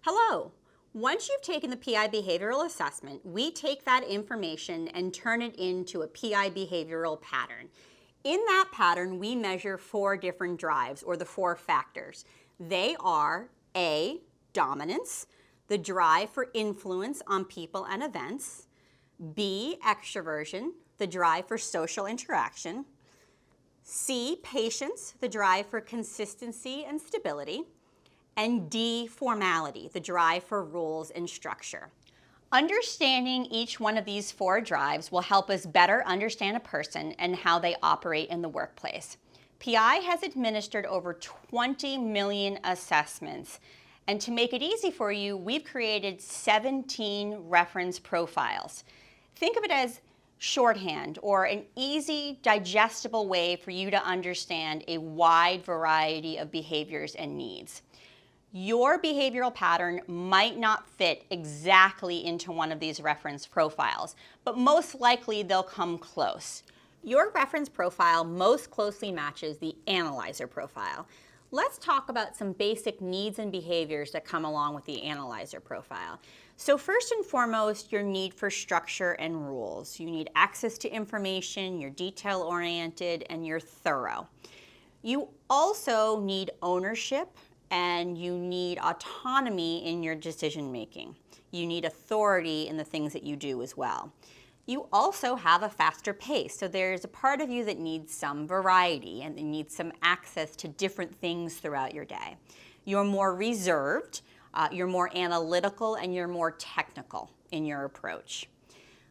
Hello. Once you've taken the PI behavioral assessment, we take that information and turn it into a PI behavioral pattern. In that pattern, we measure 4 different drives, or the 4 factors. They are A, dominance, the drive for influence on people and events; B, extroversion, the drive for social interaction; C, patience, the drive for consistency and stability; and D, formality, the drive for rules and structure. Understanding each one of these 4 drives will help us better understand a person and how they operate in the workplace. PI has administered over 20 million assessments, and to make it easy for you, we've created 17 reference profiles. Think of it as shorthand, or an easy, digestible way for you to understand a wide variety of behaviors and needs. Your behavioral pattern might not fit exactly into one of these reference profiles, but most likely they'll come close. Your reference profile most closely matches the analyzer profile. Let's talk about some basic needs and behaviors that come along with the analyzer profile. So first and foremost, your need for structure and rules. You need access to information, you're detail-oriented, and you're thorough. You also need ownership, and you need autonomy in your decision making. You need authority in the things that you do as well. You also have a faster pace, so there's a part of you that needs some variety and needs some access to different things throughout your day. You're more reserved, you're more analytical, and you're more technical in your approach.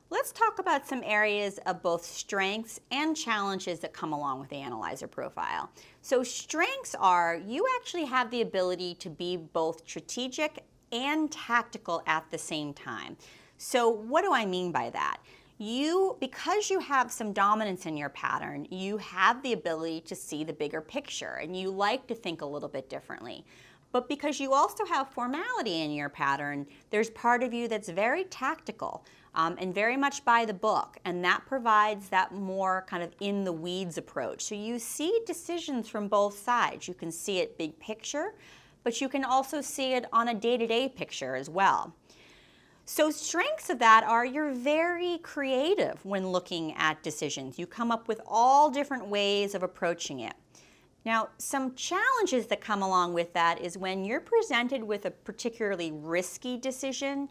Let's talk about some areas of both strengths and challenges that come along with the analyzer profile. So strengths are, you actually have the ability to be both strategic and tactical at the same time. So what do I mean by that? Because you have some dominance in your pattern, you have the ability to see the bigger picture, and you like to think a little bit differently. But because you also have formality in your pattern, there's part of you that's very tactical and very much by the book, and that provides that more kind of in the weeds approach. So you see decisions from both sides. You can see it big picture, but you can also see it on a day-to-day picture as well. So strengths of that are you're very creative when looking at decisions. You come up with all different ways of approaching it. Now, some challenges that come along with that is when you're presented with a particularly risky decision,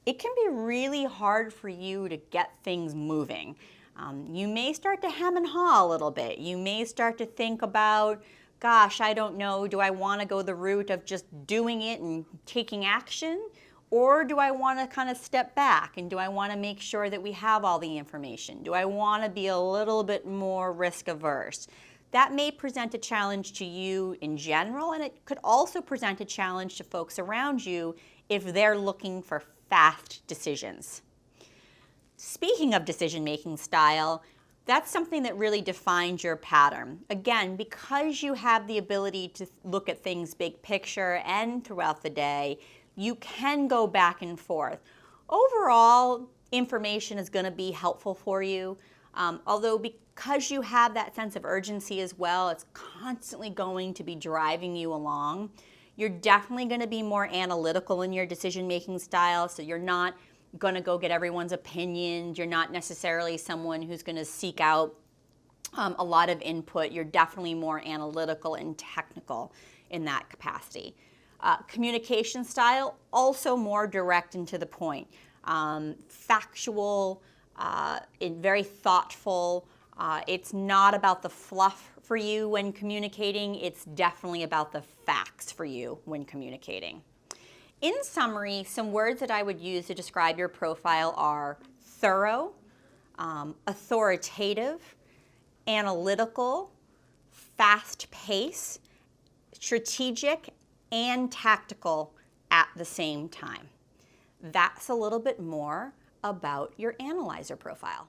it can be really hard for you to get things moving. You may start to hem and haw a little bit. You may start to think about, gosh, I don't know, do I want to go the route of just doing it and taking action? Or do I want to kind of step back, and do I want to make sure that we have all the information? Do I want to be a little bit more risk averse? That may present a challenge to you in general, and it could also present a challenge to folks around you if they're looking for fast decisions. Speaking of decision-making style, that's something that really defines your pattern. Again, because you have the ability to look at things big picture and throughout the day, you can go back and forth. Overall, information is going to be helpful for you, although because you have that sense of urgency as well, it's constantly going to be driving you along. You're definitely going to be more analytical in your decision-making style, so you're not going to go get everyone's opinions. You're not necessarily someone who's going to seek out a lot of input. You're definitely more analytical and technical in that capacity. Communication style, also more direct and to the point. Factual, very thoughtful. It's not about the fluff for you when communicating. It's definitely about the facts for you when communicating. In summary, some words that I would use to describe your profile are thorough, authoritative, analytical, fast pace, strategic, and tactical at the same time. That's a little bit more about your analyzer profile.